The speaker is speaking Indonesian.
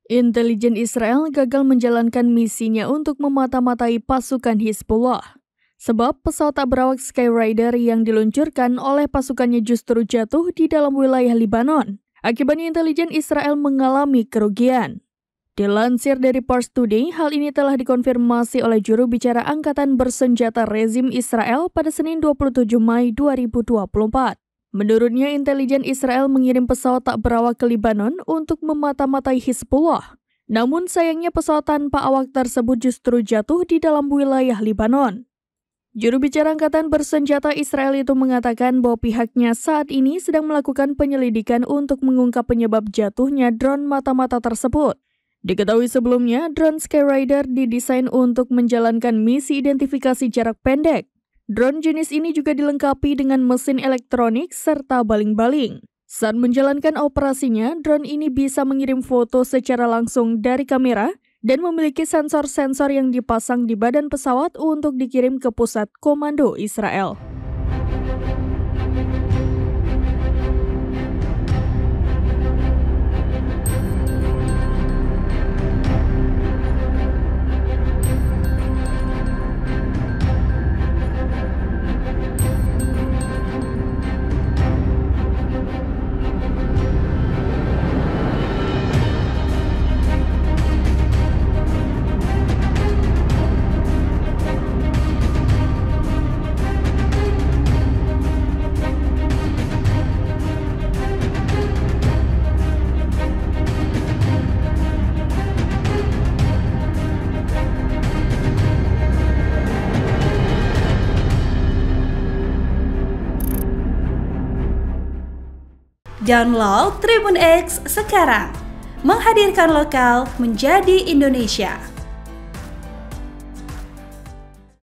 Intelijen Israel gagal menjalankan misinya untuk memata-matai pasukan Hizbullah. Sebab pesawat tak berawak Skyrider yang diluncurkan oleh pasukannya justru jatuh di dalam wilayah Libanon. Akibatnya intelijen Israel mengalami kerugian. Dilansir dari Pars Today, hal ini telah dikonfirmasi oleh juru bicara Angkatan Bersenjata Rezim Israel pada Senin 27 Mei 2024. Menurutnya, intelijen Israel mengirim pesawat tak berawak ke Libanon untuk memata-matai Hizbullah. Namun sayangnya pesawat tanpa awak tersebut justru jatuh di dalam wilayah Libanon. Juru bicara Angkatan Bersenjata Israel itu mengatakan bahwa pihaknya saat ini sedang melakukan penyelidikan untuk mengungkap penyebab jatuhnya drone mata-mata tersebut. Diketahui sebelumnya, drone Skyrider didesain untuk menjalankan misi identifikasi jarak pendek. Drone jenis ini juga dilengkapi dengan mesin elektronik serta baling-baling. Saat menjalankan operasinya, drone ini bisa mengirim foto secara langsung dari kamera dan memiliki sensor-sensor yang dipasang di badan pesawat untuk dikirim ke pusat komando Israel. Download Tribun X sekarang, menghadirkan lokal menjadi Indonesia.